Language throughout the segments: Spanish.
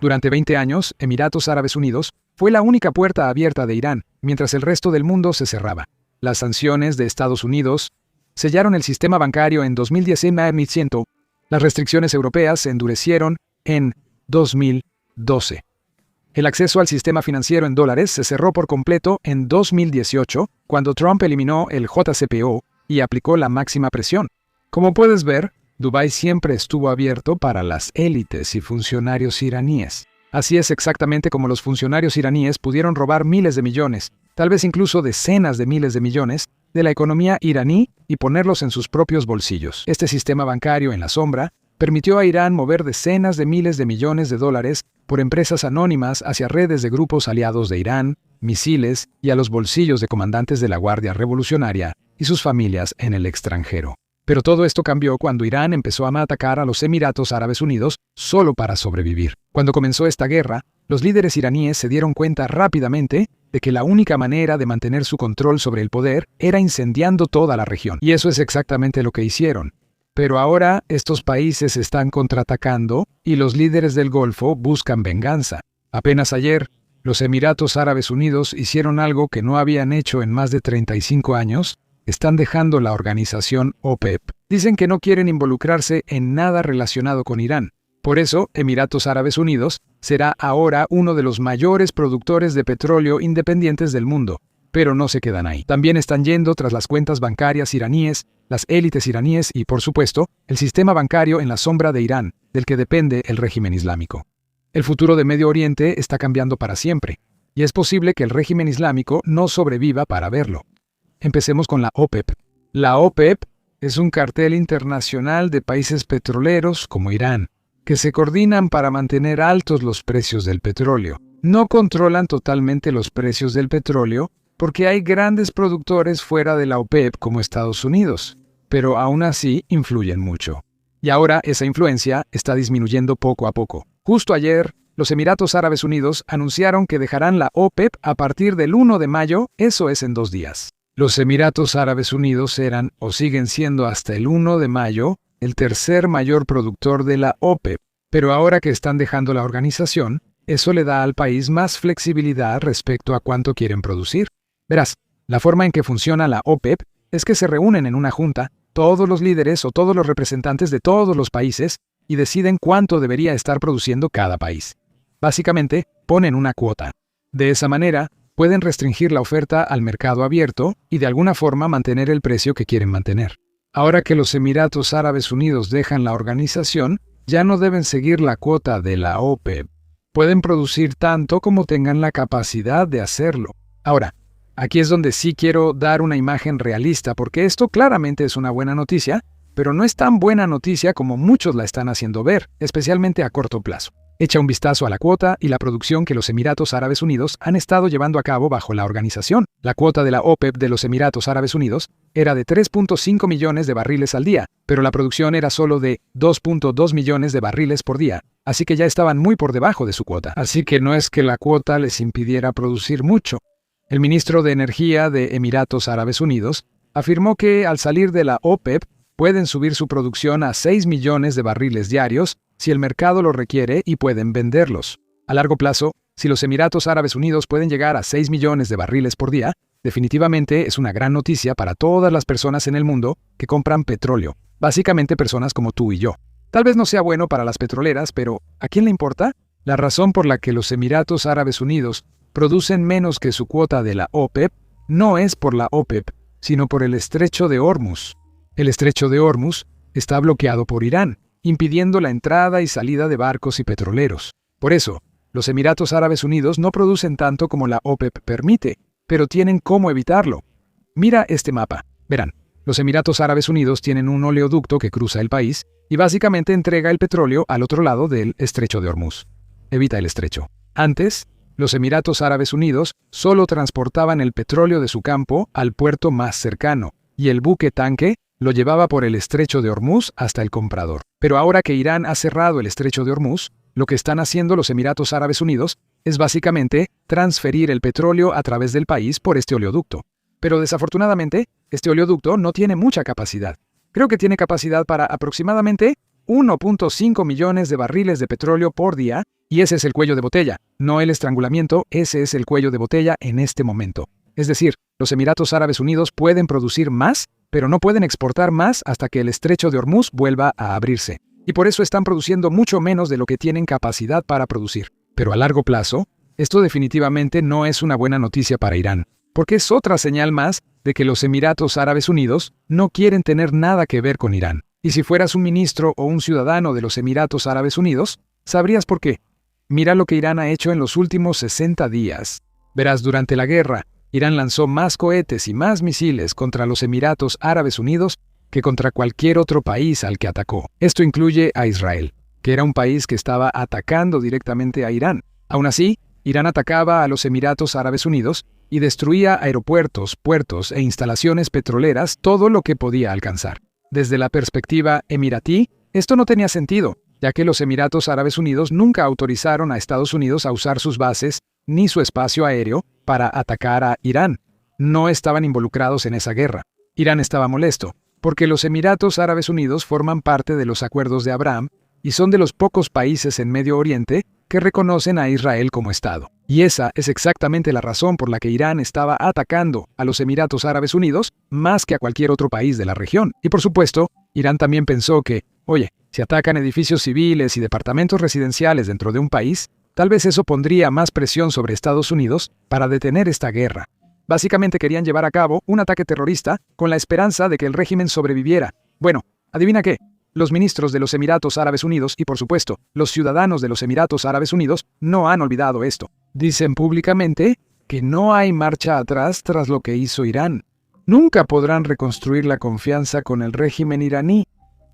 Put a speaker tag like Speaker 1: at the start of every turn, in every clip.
Speaker 1: Durante 20 años, Emiratos Árabes Unidos fue la única puerta abierta de Irán, mientras el resto del mundo se cerraba. Las sanciones de Estados Unidos sellaron el sistema bancario en 2010. Las restricciones europeas se endurecieron en 2012. El acceso al sistema financiero en dólares se cerró por completo en 2018, cuando Trump eliminó el JCPO y aplicó la máxima presión. Como puedes ver, Dubái siempre estuvo abierto para las élites y funcionarios iraníes. Así es exactamente como los funcionarios iraníes pudieron robar miles de millones, tal vez incluso decenas de miles de millones, de la economía iraní y ponerlos en sus propios bolsillos. Este sistema bancario en la sombra permitió a Irán mover decenas de miles de millones de dólares por empresas anónimas hacia redes de grupos aliados de Irán, misiles y a los bolsillos de comandantes de la Guardia Revolucionaria y sus familias en el extranjero. Pero todo esto cambió cuando Irán empezó a atacar a los Emiratos Árabes Unidos solo para sobrevivir. Cuando comenzó esta guerra, los líderes iraníes se dieron cuenta rápidamente de que la única manera de mantener su control sobre el poder era incendiando toda la región. Y eso es exactamente lo que hicieron. Pero ahora estos países están contraatacando y los líderes del Golfo buscan venganza. Apenas ayer, los Emiratos Árabes Unidos hicieron algo que no habían hecho en más de 35 años. Están dejando la organización OPEP. Dicen que no quieren involucrarse en nada relacionado con Irán. Por eso, Emiratos Árabes Unidos será ahora uno de los mayores productores de petróleo independientes del mundo. Pero no se quedan ahí. También están yendo tras las cuentas bancarias iraníes, las élites iraníes y, por supuesto, el sistema bancario en la sombra de Irán, del que depende el régimen islámico. El futuro de Medio Oriente está cambiando para siempre, y es posible que el régimen islámico no sobreviva para verlo. Empecemos con la OPEP. La OPEP es un cartel internacional de países petroleros como Irán, que se coordinan para mantener altos los precios del petróleo. No controlan totalmente los precios del petróleo porque hay grandes productores fuera de la OPEP como Estados Unidos, pero aún así influyen mucho. Y ahora esa influencia está disminuyendo poco a poco. Justo ayer, los Emiratos Árabes Unidos anunciaron que dejarán la OPEP a partir del 1 de mayo, eso es en 2 días. Los Emiratos Árabes Unidos eran, o siguen siendo hasta el 1 de mayo, el tercer mayor productor de la OPEP. Pero ahora que están dejando la organización, eso le da al país más flexibilidad respecto a cuánto quieren producir. Verás, la forma en que funciona la OPEP es que se reúnen en una junta todos los líderes o todos los representantes de todos los países y deciden cuánto debería estar produciendo cada país. Básicamente, ponen una cuota. De esa manera, pueden restringir la oferta al mercado abierto y de alguna forma mantener el precio que quieren mantener. Ahora que los Emiratos Árabes Unidos dejan la organización, ya no deben seguir la cuota de la OPEP. Pueden producir tanto como tengan la capacidad de hacerlo. Ahora, aquí es donde sí quiero dar una imagen realista, porque esto claramente es una buena noticia, pero no es tan buena noticia como muchos la están haciendo ver, especialmente a corto plazo. Echa un vistazo a la cuota y la producción que los Emiratos Árabes Unidos han estado llevando a cabo bajo la organización. La cuota de la OPEP de los Emiratos Árabes Unidos era de 3.5 millones de barriles al día, pero la producción era solo de 2.2 millones de barriles por día, así que ya estaban muy por debajo de su cuota. Así que no es que la cuota les impidiera producir mucho. El ministro de Energía de Emiratos Árabes Unidos afirmó que al salir de la OPEP pueden subir su producción a 6 millones de barriles diarios si el mercado lo requiere y pueden venderlos. A largo plazo, si los Emiratos Árabes Unidos pueden llegar a 6 millones de barriles por día, definitivamente es una gran noticia para todas las personas en el mundo que compran petróleo, básicamente personas como tú y yo. Tal vez no sea bueno para las petroleras, pero ¿a quién le importa? La razón por la que los Emiratos Árabes Unidos producen menos que su cuota de la OPEP no es por la OPEP, sino por el Estrecho de Hormuz. El Estrecho de Hormuz está bloqueado por Irán, impidiendo la entrada y salida de barcos y petroleros. Por eso, los Emiratos Árabes Unidos no producen tanto como la OPEP permite, pero tienen cómo evitarlo. Mira este mapa. Verán, los Emiratos Árabes Unidos tienen un oleoducto que cruza el país y básicamente entrega el petróleo al otro lado del Estrecho de Hormuz. Evita el estrecho. Antes, los Emiratos Árabes Unidos solo transportaban el petróleo de su campo al puerto más cercano, y el buque tanque lo llevaba por el Estrecho de Hormuz hasta el comprador. Pero ahora que Irán ha cerrado el Estrecho de Hormuz, lo que están haciendo los Emiratos Árabes Unidos es básicamente transferir el petróleo a través del país por este oleoducto. Pero desafortunadamente, este oleoducto no tiene mucha capacidad. Creo que tiene capacidad para aproximadamente 1.5 millones de barriles de petróleo por día, y ese es el cuello de botella, no el estrangulamiento, ese es el cuello de botella en este momento. Es decir, los Emiratos Árabes Unidos pueden producir más, pero no pueden exportar más hasta que el estrecho de Hormuz vuelva a abrirse. Y por eso están produciendo mucho menos de lo que tienen capacidad para producir. Pero a largo plazo, esto definitivamente no es una buena noticia para Irán, porque es otra señal más de que los Emiratos Árabes Unidos no quieren tener nada que ver con Irán. Y si fueras un ministro o un ciudadano de los Emiratos Árabes Unidos, sabrías por qué. Mira lo que Irán ha hecho en los últimos 60 días. Verás, durante la guerra, Irán lanzó más cohetes y más misiles contra los Emiratos Árabes Unidos que contra cualquier otro país al que atacó. Esto incluye a Israel, que era un país que estaba atacando directamente a Irán. Aún así, Irán atacaba a los Emiratos Árabes Unidos y destruía aeropuertos, puertos e instalaciones petroleras, todo lo que podía alcanzar. Desde la perspectiva emiratí, esto no tenía sentido, ya que los Emiratos Árabes Unidos nunca autorizaron a Estados Unidos a usar sus bases ni su espacio aéreo para atacar a Irán. No estaban involucrados en esa guerra. Irán estaba molesto, porque los Emiratos Árabes Unidos forman parte de los acuerdos de Abraham y son de los pocos países en Medio Oriente que reconocen a Israel como Estado. Y esa es exactamente la razón por la que Irán estaba atacando a los Emiratos Árabes Unidos más que a cualquier otro país de la región. Y por supuesto, Irán también pensó que, oye, si atacan edificios civiles y departamentos residenciales dentro de un país, tal vez eso pondría más presión sobre Estados Unidos para detener esta guerra. Básicamente querían llevar a cabo un ataque terrorista con la esperanza de que el régimen sobreviviera. Bueno, ¿adivina qué? Los ministros de los Emiratos Árabes Unidos y, por supuesto, los ciudadanos de los Emiratos Árabes Unidos no han olvidado esto. Dicen públicamente que no hay marcha atrás tras lo que hizo Irán. Nunca podrán reconstruir la confianza con el régimen iraní.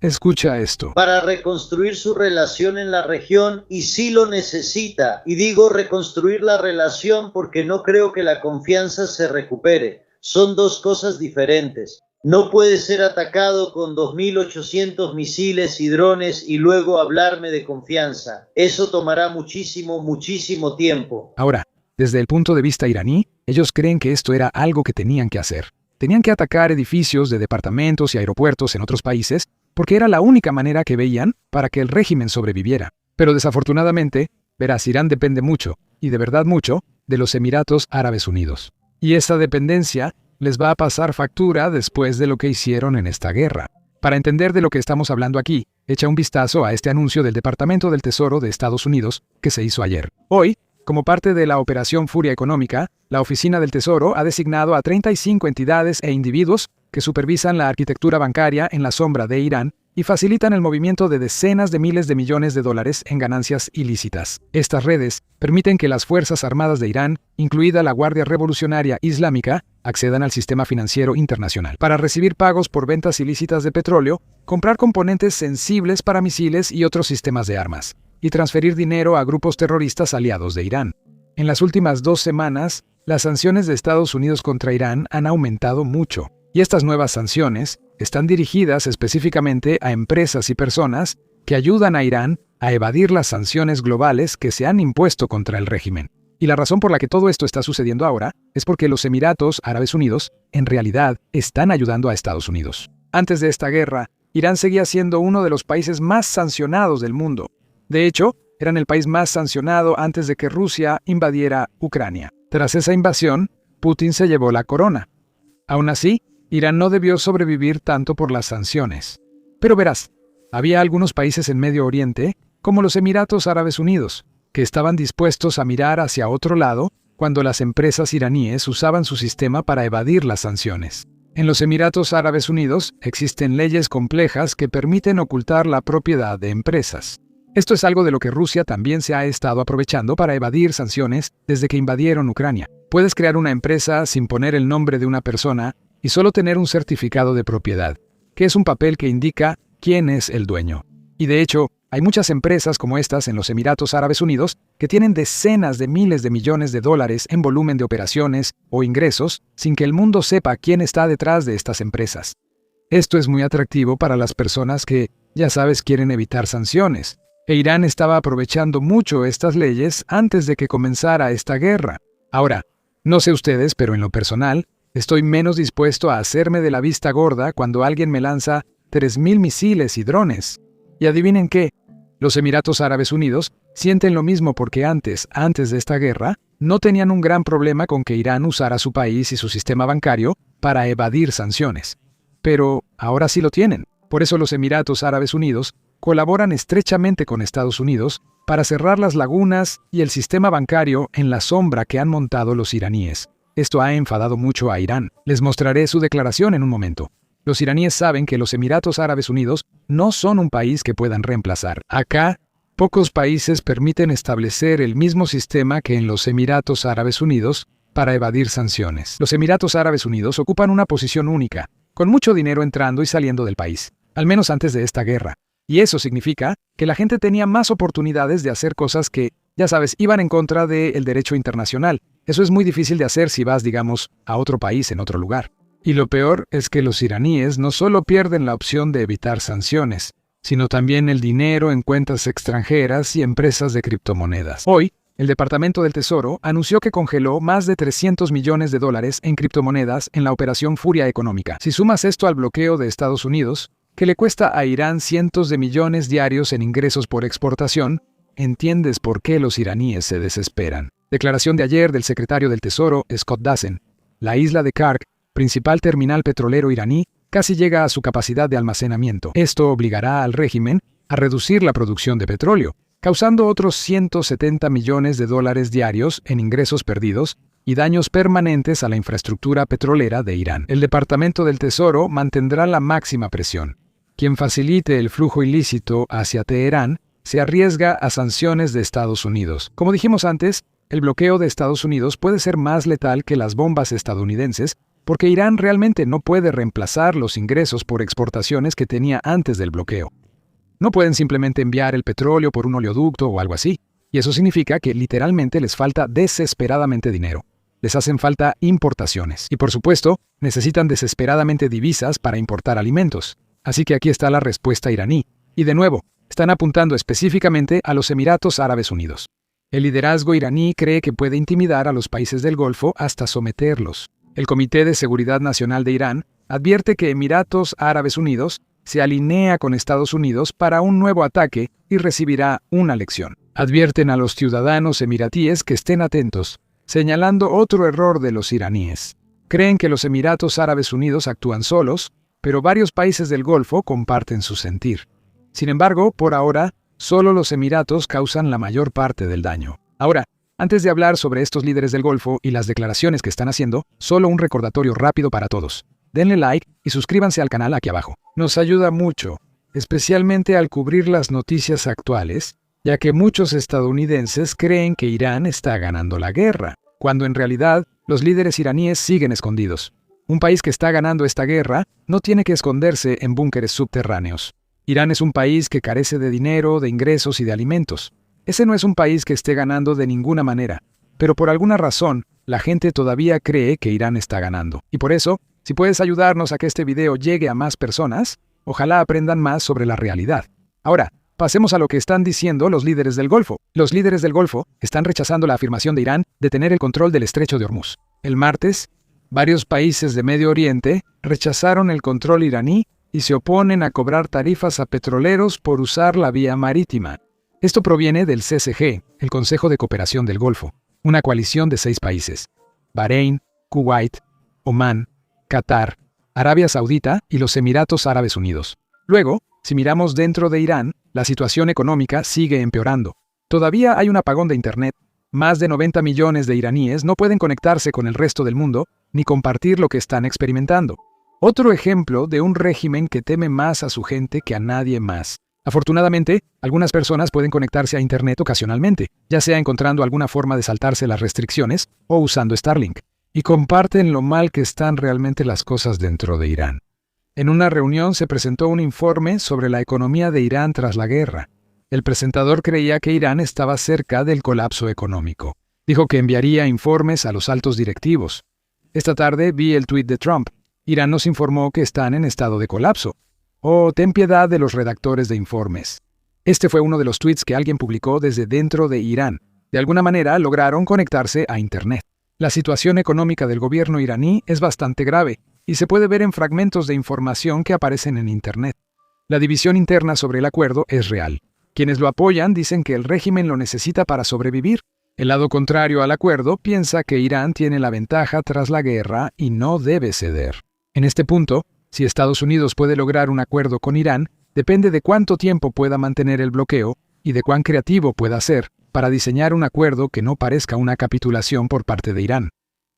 Speaker 1: Escucha esto.
Speaker 2: Para reconstruir su relación en la región, y sí lo necesita. Y digo reconstruir la relación porque no creo que la confianza se recupere. Son dos cosas diferentes. No puede ser atacado con 2.800 misiles y drones y luego hablarme de confianza. Eso tomará muchísimo tiempo.
Speaker 1: Ahora, desde el punto de vista iraní, ellos creen que esto era algo que tenían que hacer. Tenían que atacar edificios de departamentos y aeropuertos en otros países porque era la única manera que veían para que el régimen sobreviviera. Pero desafortunadamente, verás, Irán depende mucho, y de verdad mucho, de los Emiratos Árabes Unidos. Y esa dependencia les va a pasar factura después de lo que hicieron en esta guerra. Para entender de lo que estamos hablando aquí, echa un vistazo a este anuncio del Departamento del Tesoro de Estados Unidos que se hizo ayer. Hoy, como parte de la Operación Furia Económica, la Oficina del Tesoro ha designado a 35 entidades e individuos que supervisan la arquitectura bancaria en la sombra de Irán y facilitan el movimiento de decenas de miles de millones de dólares en ganancias ilícitas. Estas redes permiten que las Fuerzas Armadas de Irán, incluida la Guardia Revolucionaria Islámica, accedan al sistema financiero internacional para recibir pagos por ventas ilícitas de petróleo, comprar componentes sensibles para misiles y otros sistemas de armas, y transferir dinero a grupos terroristas aliados de Irán. En las últimas 2 semanas, las sanciones de Estados Unidos contra Irán han aumentado mucho, y estas nuevas sanciones están dirigidas específicamente a empresas y personas que ayudan a Irán a evadir las sanciones globales que se han impuesto contra el régimen. Y la razón por la que todo esto está sucediendo ahora es porque los Emiratos Árabes Unidos, en realidad, están ayudando a Estados Unidos. Antes de esta guerra, Irán seguía siendo uno de los países más sancionados del mundo. De hecho, eran el país más sancionado antes de que Rusia invadiera Ucrania. Tras esa invasión, Putin se llevó la corona. Aún así, Irán no debió sobrevivir tanto por las sanciones. Pero verás, había algunos países en Medio Oriente, como los Emiratos Árabes Unidos, que estaban dispuestos a mirar hacia otro lado cuando las empresas iraníes usaban su sistema para evadir las sanciones. En los Emiratos Árabes Unidos existen leyes complejas que permiten ocultar la propiedad de empresas. Esto es algo de lo que Rusia también se ha estado aprovechando para evadir sanciones desde que invadieron Ucrania. Puedes crear una empresa sin poner el nombre de una persona y solo tener un certificado de propiedad, que es un papel que indica quién es el dueño. Y de hecho, hay muchas empresas como estas en los Emiratos Árabes Unidos que tienen decenas de miles de millones de dólares en volumen de operaciones o ingresos sin que el mundo sepa quién está detrás de estas empresas. Esto es muy atractivo para las personas que, ya sabes, quieren evitar sanciones. E Irán estaba aprovechando mucho estas leyes antes de que comenzara esta guerra. Ahora, no sé ustedes, pero en lo personal, estoy menos dispuesto a hacerme de la vista gorda cuando alguien me lanza 3.000 misiles y drones. Y adivinen qué, los Emiratos Árabes Unidos sienten lo mismo porque antes de esta guerra, no tenían un gran problema con que Irán usara su país y su sistema bancario para evadir sanciones. Pero ahora sí lo tienen. Por eso los Emiratos Árabes Unidos colaboran estrechamente con Estados Unidos para cerrar las lagunas y el sistema bancario en la sombra que han montado los iraníes. Esto ha enfadado mucho a Irán. Les mostraré su declaración en un momento. Los iraníes saben que los Emiratos Árabes Unidos no son un país que puedan reemplazar. Acá, pocos países permiten establecer el mismo sistema que en los Emiratos Árabes Unidos para evadir sanciones. Los Emiratos Árabes Unidos ocupan una posición única, con mucho dinero entrando y saliendo del país, al menos antes de esta guerra. Y eso significa que la gente tenía más oportunidades de hacer cosas que, ya sabes, iban en contra del derecho internacional. Eso es muy difícil de hacer si vas, digamos, a otro país en otro lugar. Y lo peor es que los iraníes no solo pierden la opción de evitar sanciones, sino también el dinero en cuentas extranjeras y empresas de criptomonedas. Hoy, el Departamento del Tesoro anunció que congeló más de $300 millones en criptomonedas en la operación Furia Económica. Si sumas esto al bloqueo de Estados Unidos, que le cuesta a Irán cientos de millones diarios en ingresos por exportación, entiendes por qué los iraníes se desesperan. Declaración de ayer del secretario del Tesoro, Scott Dassen. La isla de Kark, principal terminal petrolero iraní, casi llega a su capacidad de almacenamiento. Esto obligará al régimen a reducir la producción de petróleo, causando otros $170 millones diarios en ingresos perdidos y daños permanentes a la infraestructura petrolera de Irán. El Departamento del Tesoro mantendrá la máxima presión. Quien facilite el flujo ilícito hacia Teherán se arriesga a sanciones de Estados Unidos. Como dijimos antes, el bloqueo de Estados Unidos puede ser más letal que las bombas estadounidenses, porque Irán realmente no puede reemplazar los ingresos por exportaciones que tenía antes del bloqueo. No pueden simplemente enviar el petróleo por un oleoducto o algo así, y eso significa que literalmente les falta desesperadamente dinero. Les hacen falta importaciones, y por supuesto, necesitan desesperadamente divisas para importar alimentos. Así que aquí está la respuesta iraní, y de nuevo, están apuntando específicamente a los Emiratos Árabes Unidos. El liderazgo iraní cree que puede intimidar a los países del Golfo hasta someterlos. El Comité de Seguridad Nacional de Irán advierte que Emiratos Árabes Unidos se alinea con Estados Unidos para un nuevo ataque y recibirá una lección. Advierten a los ciudadanos emiratíes que estén atentos, señalando otro error de los iraníes. Creen que los Emiratos Árabes Unidos actúan solos, pero varios países del Golfo comparten su sentir. Sin embargo, por ahora, solo los Emiratos causan la mayor parte del daño. Ahora, antes de hablar sobre estos líderes del Golfo y las declaraciones que están haciendo, solo un recordatorio rápido para todos. Denle like y suscríbanse al canal aquí abajo. Nos ayuda mucho, especialmente al cubrir las noticias actuales, ya que muchos estadounidenses creen que Irán está ganando la guerra, cuando en realidad los líderes iraníes siguen escondidos. Un país que está ganando esta guerra no tiene que esconderse en búnkeres subterráneos. Irán es un país que carece de dinero, de ingresos y de alimentos. Ese no es un país que esté ganando de ninguna manera, pero por alguna razón, la gente todavía cree que Irán está ganando. Y por eso, si puedes ayudarnos a que este video llegue a más personas, ojalá aprendan más sobre la realidad. Ahora, pasemos a lo que están diciendo los líderes del Golfo. Los líderes del Golfo están rechazando la afirmación de Irán de tener el control del estrecho de Hormuz. El martes, varios países de Medio Oriente rechazaron el control iraní y se oponen a cobrar tarifas a petroleros por usar la vía marítima. Esto proviene del CCG, el Consejo de Cooperación del Golfo, una coalición de 6 países: Bahrein, Kuwait, Omán, Qatar, Arabia Saudita y los Emiratos Árabes Unidos. Luego, si miramos dentro de Irán, la situación económica sigue empeorando. Todavía hay un apagón de Internet. Más de 90 millones de iraníes no pueden conectarse con el resto del mundo ni compartir lo que están experimentando. Otro ejemplo de un régimen que teme más a su gente que a nadie más. Afortunadamente, algunas personas pueden conectarse a Internet ocasionalmente, ya sea encontrando alguna forma de saltarse las restricciones o usando Starlink, y comparten lo mal que están realmente las cosas dentro de Irán. En una reunión se presentó un informe sobre la economía de Irán tras la guerra. El presentador creía que Irán estaba cerca del colapso económico. Dijo que enviaría informes a los altos directivos. Esta tarde vi el tuit de Trump. Irán nos informó que están en estado de colapso. Oh, ten piedad de los redactores de informes. Este fue uno de los tweets que alguien publicó desde dentro de Irán. De alguna manera lograron conectarse a Internet. La situación económica del gobierno iraní es bastante grave y se puede ver en fragmentos de información que aparecen en Internet. La división interna sobre el acuerdo es real. Quienes lo apoyan dicen que el régimen lo necesita para sobrevivir. El lado contrario al acuerdo piensa que Irán tiene la ventaja tras la guerra y no debe ceder. En este punto, si Estados Unidos puede lograr un acuerdo con Irán, depende de cuánto tiempo pueda mantener el bloqueo y de cuán creativo pueda ser para diseñar un acuerdo que no parezca una capitulación por parte de Irán.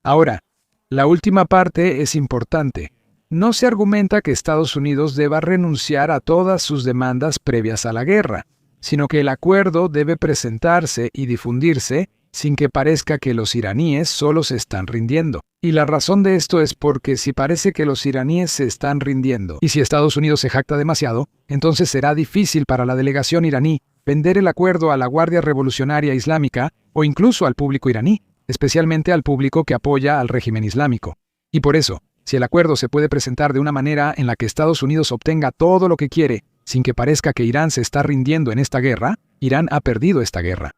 Speaker 1: Ahora, la última parte es importante. No se argumenta que Estados Unidos deba renunciar a todas sus demandas previas a la guerra, sino que el acuerdo debe presentarse y difundirse sin que parezca que los iraníes solo se están rindiendo. Y la razón de esto es porque si parece que los iraníes se están rindiendo, y si Estados Unidos se jacta demasiado, entonces será difícil para la delegación iraní vender el acuerdo a la Guardia Revolucionaria Islámica o incluso al público iraní, especialmente al público que apoya al régimen islámico. Y por eso, si el acuerdo se puede presentar de una manera en la que Estados Unidos obtenga todo lo que quiere, sin que parezca que Irán se está rindiendo en esta guerra, Irán ha perdido esta guerra.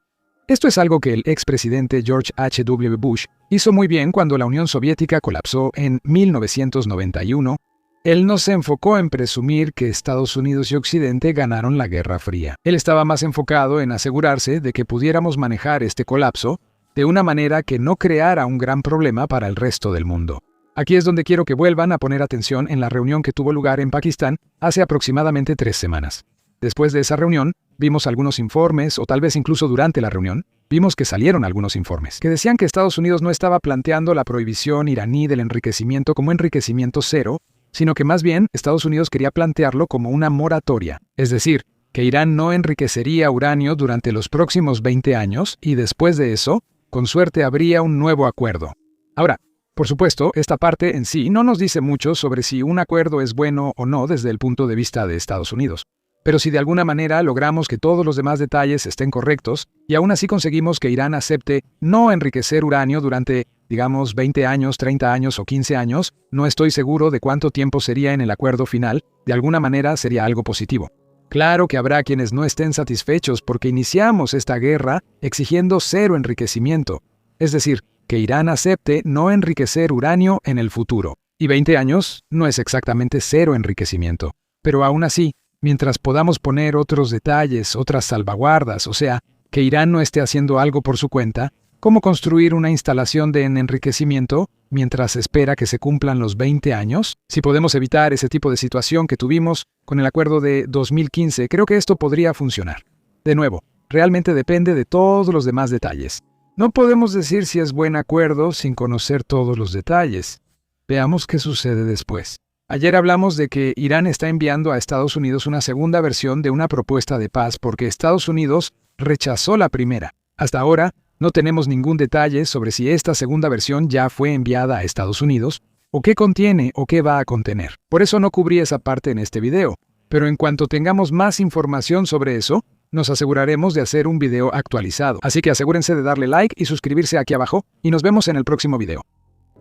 Speaker 1: Esto es algo que el expresidente George H.W. Bush hizo muy bien cuando la Unión Soviética colapsó en 1991. Él no se enfocó en presumir que Estados Unidos y Occidente ganaron la Guerra Fría. Él estaba más enfocado en asegurarse de que pudiéramos manejar este colapso de una manera que no creara un gran problema para el resto del mundo. Aquí es donde quiero que vuelvan a poner atención en la reunión que tuvo lugar en Pakistán hace aproximadamente 3 semanas. Después de esa reunión, vimos algunos informes, o tal vez incluso durante la reunión, vimos que salieron algunos informes, que decían que Estados Unidos no estaba planteando la prohibición iraní del enriquecimiento como enriquecimiento cero, sino que más bien Estados Unidos quería plantearlo como una moratoria, es decir, que Irán no enriquecería uranio durante los próximos 20 años y después de eso, con suerte habría un nuevo acuerdo. Ahora, por supuesto, esta parte en sí no nos dice mucho sobre si un acuerdo es bueno o no desde el punto de vista de Estados Unidos. Pero si de alguna manera logramos que todos los demás detalles estén correctos y aún así conseguimos que Irán acepte no enriquecer uranio durante, digamos, 20 años, 30 años o 15 años, no estoy seguro de cuánto tiempo sería en el acuerdo final, de alguna manera sería algo positivo. Claro que habrá quienes no estén satisfechos porque iniciamos esta guerra exigiendo cero enriquecimiento, es decir, que Irán acepte no enriquecer uranio en el futuro. Y 20 años no es exactamente cero enriquecimiento, pero aún así, mientras podamos poner otros detalles, otras salvaguardas, o sea, que Irán no esté haciendo algo por su cuenta, como construir una instalación de enriquecimiento mientras espera que se cumplan los 20 años, si podemos evitar ese tipo de situación que tuvimos con el acuerdo de 2015, creo que esto podría funcionar. De nuevo, realmente depende de todos los demás detalles. No podemos decir si es buen acuerdo sin conocer todos los detalles. Veamos qué sucede después. Ayer hablamos de que Irán está enviando a Estados Unidos una segunda versión de una propuesta de paz porque Estados Unidos rechazó la primera. Hasta ahora, no tenemos ningún detalle sobre si esta segunda versión ya fue enviada a Estados Unidos, o qué contiene o qué va a contener. Por eso no cubrí esa parte en este video, pero en cuanto tengamos más información sobre eso, nos aseguraremos de hacer un video actualizado. Así que asegúrense de darle like y suscribirse aquí abajo, y nos vemos en el próximo video.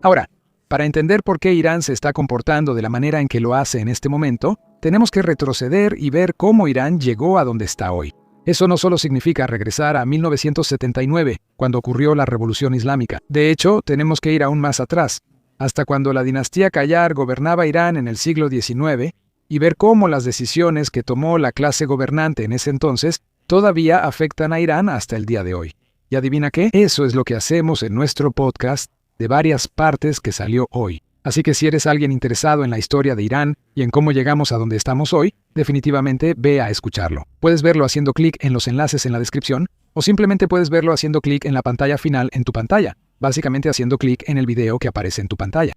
Speaker 1: Ahora, para entender por qué Irán se está comportando de la manera en que lo hace en este momento, tenemos que retroceder y ver cómo Irán llegó a donde está hoy. Eso no solo significa regresar a 1979, cuando ocurrió la Revolución Islámica. De hecho, tenemos que ir aún más atrás, hasta cuando la dinastía Qajar gobernaba Irán en el siglo XIX, y ver cómo las decisiones que tomó la clase gobernante en ese entonces todavía afectan a Irán hasta el día de hoy. ¿Y adivina qué? Eso es lo que hacemos en nuestro podcast de varias partes que salió hoy. Así que si eres alguien interesado en la historia de Irán y en cómo llegamos a donde estamos hoy, definitivamente ve a escucharlo. Puedes verlo haciendo clic en los enlaces en la descripción, o simplemente puedes verlo haciendo clic en la pantalla final en tu pantalla, básicamente haciendo clic en el video que aparece en tu pantalla.